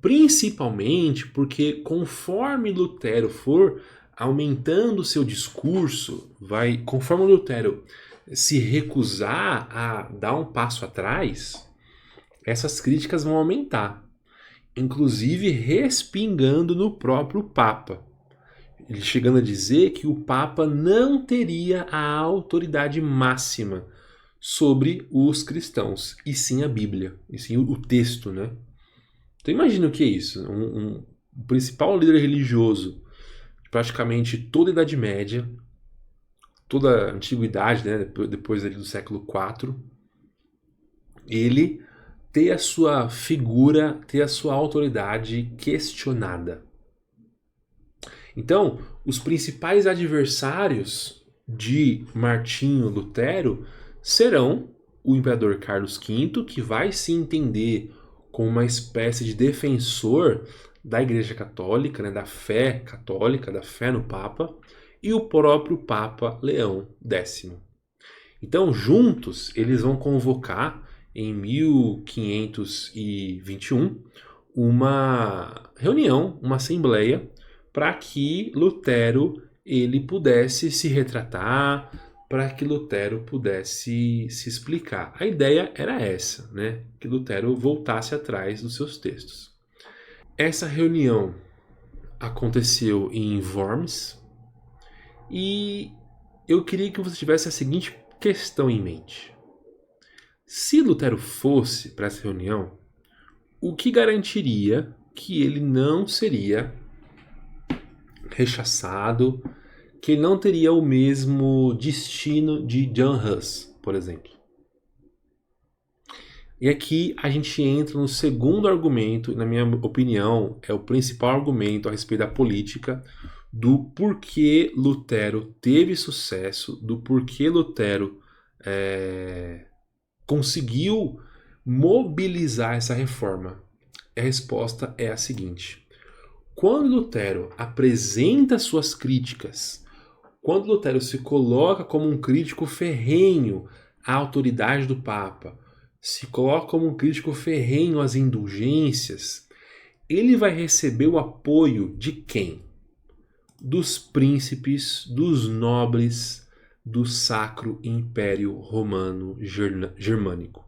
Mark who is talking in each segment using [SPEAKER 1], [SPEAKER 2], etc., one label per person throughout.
[SPEAKER 1] Principalmente porque conforme Lutero for aumentando o seu discurso, conforme Lutero se recusar a dar um passo atrás, essas críticas vão aumentar, inclusive respingando no próprio Papa. Ele chegando a dizer que o Papa não teria a autoridade máxima sobre os cristãos, e sim a Bíblia, e sim o texto, né? Então imagina o que é isso, o principal líder religioso de praticamente toda a Idade Média, toda a Antiguidade, né, depois ali do século IV, ele ter a sua figura, ter a sua autoridade questionada. Então, os principais adversários de Martinho Lutero serão o imperador Carlos V, que vai se entender como uma espécie de defensor da Igreja Católica, né, da fé católica, da fé no Papa, e o próprio Papa Leão X. Então, juntos, eles vão convocar em 1521 uma reunião, uma assembleia, para que Lutero ele pudesse se retratar, para que Lutero pudesse se explicar. A ideia era essa, né? Que Lutero voltasse atrás dos seus textos. Essa reunião aconteceu em Worms e eu queria que você tivesse a seguinte questão em mente. Se Lutero fosse para essa reunião, o que garantiria que ele não seria rechaçado, que ele não teria o mesmo destino de John Huss, por exemplo? E aqui a gente entra no segundo argumento, na minha opinião, é o principal argumento a respeito da política, do porquê Lutero teve sucesso, do porquê Lutero conseguiu mobilizar essa reforma. A resposta é a seguinte: quando Lutero apresenta suas críticas, quando Lutero se coloca como um crítico ferrenho à autoridade do Papa, se coloca como um crítico ferrenho às indulgências, ele vai receber o apoio de quem? Dos príncipes, dos nobres do Sacro Império Romano Germânico.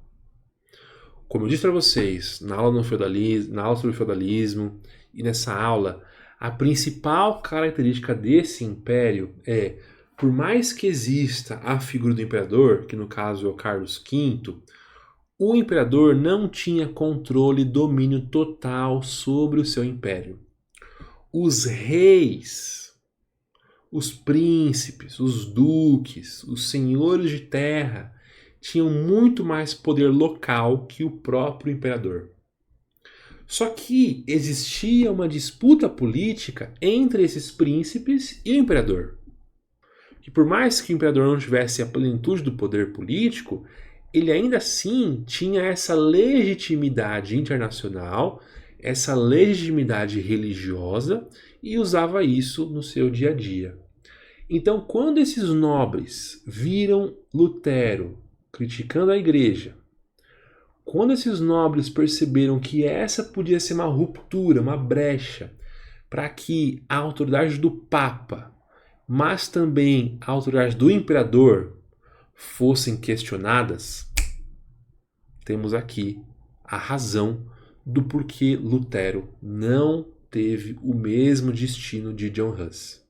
[SPEAKER 1] Como eu disse para vocês, na aula sobre o feudalismo e nessa aula, a principal característica desse império é, por mais que exista a figura do imperador, que no caso é o Carlos V, o imperador não tinha controle e domínio total sobre o seu império. Os reis, os príncipes, os duques, os senhores de terra tinham muito mais poder local que o próprio imperador. Só que existia uma disputa política entre esses príncipes e o imperador. Que por mais que o imperador não tivesse a plenitude do poder político, ele ainda assim tinha essa legitimidade internacional, essa legitimidade religiosa e usava isso no seu dia a dia. Então, quando esses nobres viram Lutero criticando a igreja, quando esses nobres perceberam que essa podia ser uma ruptura, uma brecha, para que a autoridade do Papa, mas também a autoridade do imperador fossem questionadas, temos aqui a razão do porquê Lutero não teve o mesmo destino de John Huss.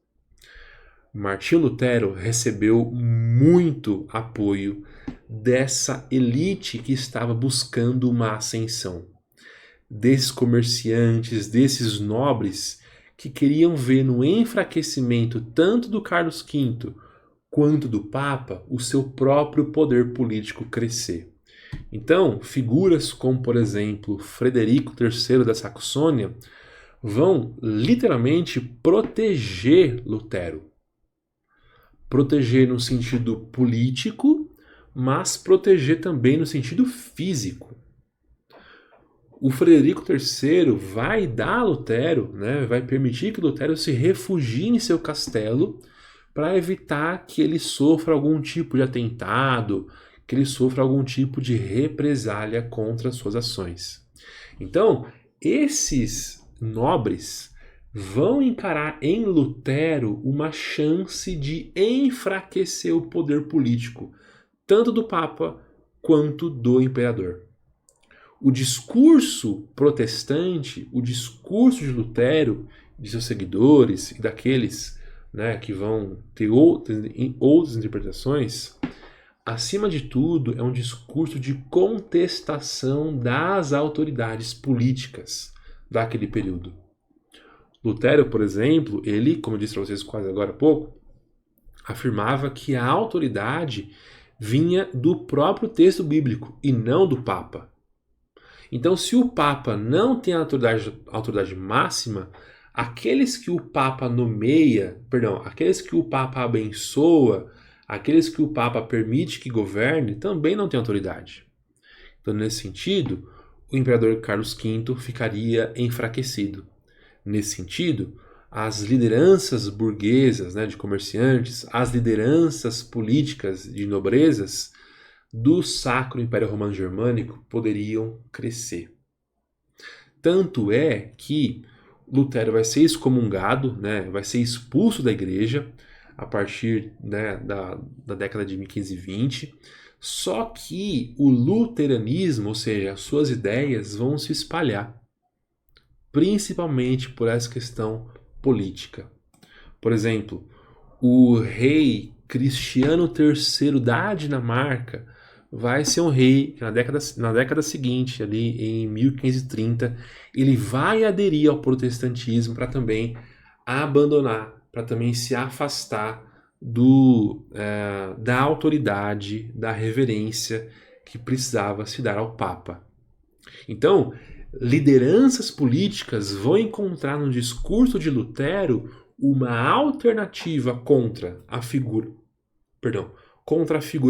[SPEAKER 1] Martinho Lutero recebeu muito apoio dessa elite que estava buscando uma ascensão, desses comerciantes, desses nobres que queriam ver no enfraquecimento tanto do Carlos V quanto do Papa o seu próprio poder político crescer. Então, figuras como, por exemplo, Frederico III da Saxônia vão literalmente proteger Lutero. Proteger no sentido político, mas proteger também no sentido físico. O Frederico III vai dar a Lutero, né, vai permitir que Lutero se refugie em seu castelo para evitar que ele sofra algum tipo de atentado, que ele sofra algum tipo de represália contra suas ações. Então, esses nobres vão encarar em Lutero uma chance de enfraquecer o poder político, tanto do Papa quanto do imperador. O discurso protestante, o discurso de Lutero, de seus seguidores e daqueles, né, que vão ter outras interpretações, acima de tudo, é um discurso de contestação das autoridades políticas daquele período. Lutero, por exemplo, ele, como eu disse para vocês quase agora há pouco, afirmava que a autoridade vinha do próprio texto bíblico e não do Papa. Então, se o Papa não tem a autoridade máxima, aqueles que o Papa aqueles que o Papa abençoa, aqueles que o Papa permite que governe, também não têm autoridade. Então, nesse sentido, o imperador Carlos V ficaria enfraquecido. Nesse sentido, as lideranças burguesas, né, de comerciantes, as lideranças políticas de nobrezas do Sacro Império Romano Germânico poderiam crescer. Tanto é que Lutero vai ser excomungado, né, vai ser expulso da igreja a partir, né, da década de 1520, só que o luteranismo, ou seja, as suas ideias vão se espalhar, principalmente por essa questão política. Por exemplo, o rei Cristiano III da Dinamarca vai ser um rei que na década seguinte, ali em 1530, ele vai aderir ao protestantismo para também abandonar, para também se afastar da autoridade, da reverência que precisava se dar ao Papa. Então, lideranças políticas vão encontrar no discurso de Lutero uma alternativa contra a figura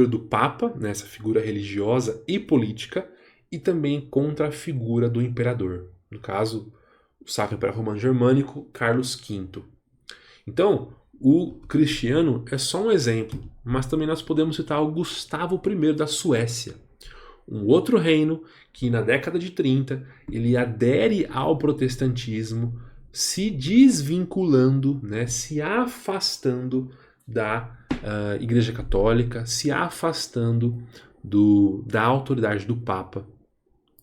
[SPEAKER 1] do Papa, né, essa figura religiosa e política, e também contra a figura do imperador, no caso, o Sacro Império Romano Germânico, Carlos V. Então, o Cristiano é só um exemplo, mas também nós podemos citar o Gustavo I da Suécia, um outro reino que na década de 30 ele adere ao protestantismo, se desvinculando, né, se afastando da Igreja Católica, se afastando da autoridade do Papa,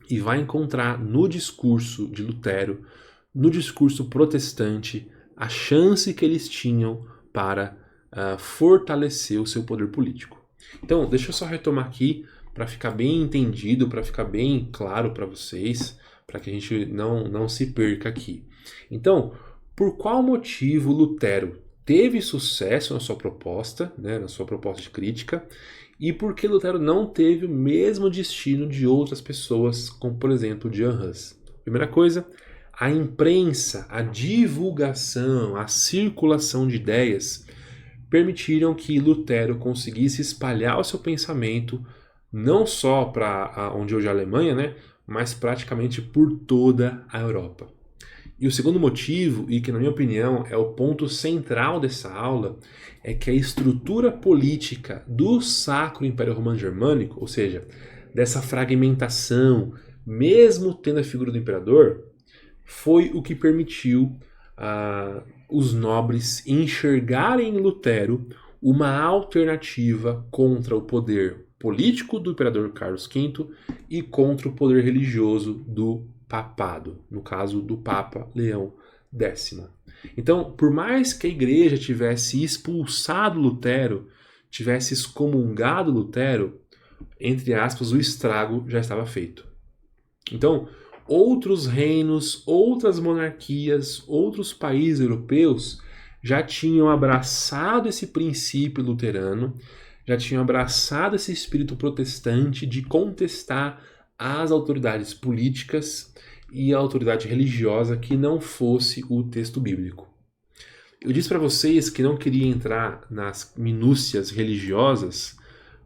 [SPEAKER 1] e vai encontrar no discurso de Lutero, no discurso protestante, a chance que eles tinham para fortalecer o seu poder político. Então, deixa eu só retomar aqui para ficar bem entendido, para ficar bem claro para vocês, para que a gente não se perca aqui. Então, por qual motivo Lutero teve sucesso na sua proposta, né, na sua proposta de crítica, e por que Lutero não teve o mesmo destino de outras pessoas, como por exemplo Jan Hus? Primeira coisa, a imprensa, a divulgação, a circulação de ideias permitiram que Lutero conseguisse espalhar o seu pensamento não só para onde hoje é a Alemanha, né, mas praticamente por toda a Europa. E o segundo motivo, e que na minha opinião é o ponto central dessa aula, é que a estrutura política do Sacro Império Romano Germânico, ou seja, dessa fragmentação, mesmo tendo a figura do imperador, foi o que permitiu os nobres enxergarem em Lutero uma alternativa contra o poder político do imperador Carlos V e contra o poder religioso do papado, no caso do Papa Leão X. Então, por mais que a igreja tivesse expulsado Lutero, tivesse excomungado Lutero, entre aspas, o estrago já estava feito. Então, outros reinos, outras monarquias, outros países europeus já tinham abraçado esse princípio luterano, já tinham abraçado esse espírito protestante de contestar as autoridades políticas e a autoridade religiosa que não fosse o texto bíblico. Eu disse para vocês que não queria entrar nas minúcias religiosas,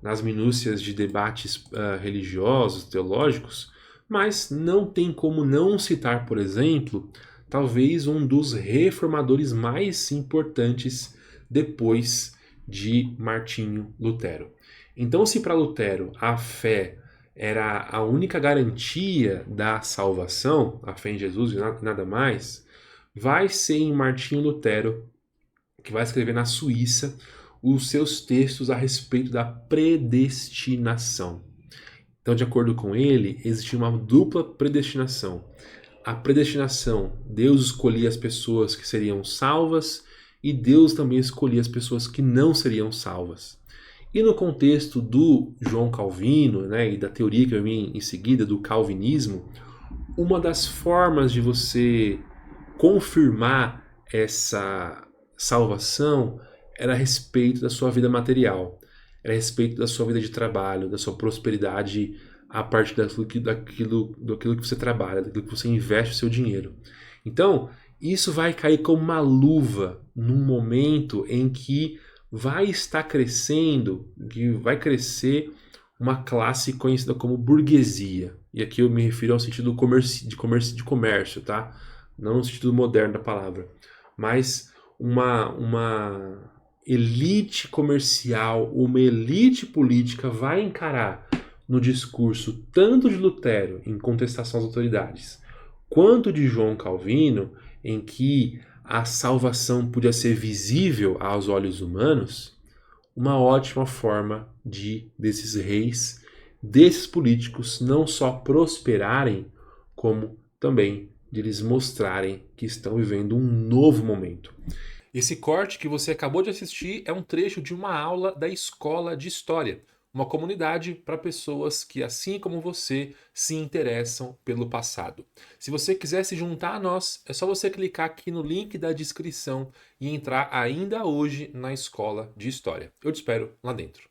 [SPEAKER 1] nas minúcias de debates religiosos, teológicos, mas não tem como não citar, por exemplo, talvez um dos reformadores mais importantes depois de Martinho Lutero. Então, se para Lutero a fé era a única garantia da salvação, a fé em Jesus e nada mais, vai ser em Martinho Lutero, que vai escrever na Suíça os seus textos a respeito da predestinação. Então, de acordo com ele, existia uma dupla predestinação. A predestinação, Deus escolhia as pessoas que seriam salvas e Deus também escolhia as pessoas que não seriam salvas. E no contexto do João Calvino, né, e da teoria que eu vim em seguida, do calvinismo, uma das formas de você confirmar essa salvação era a respeito da sua vida material, era a respeito da sua vida de trabalho, da sua prosperidade a partir daquilo que você trabalha, daquilo que você investe o seu dinheiro. Então, isso vai cair como uma luva num momento em que vai estar crescendo, que vai crescer uma classe conhecida como burguesia. E aqui eu me refiro ao sentido de comércio, tá? Não no sentido moderno da palavra. Mas uma elite comercial, uma elite política vai encarar no discurso tanto de Lutero, em contestação às autoridades, quanto de João Calvino, em que a salvação podia ser visível aos olhos humanos, uma ótima forma desses reis, desses políticos, não só prosperarem, como também de eles mostrarem que estão vivendo um novo momento. Esse corte que você acabou de assistir é um trecho de uma aula da Escola de História, uma comunidade para pessoas que, assim como você, se interessam pelo passado. Se você quiser se juntar a nós, é só você clicar aqui no link da descrição e entrar ainda hoje na Escola de História. Eu te espero lá dentro.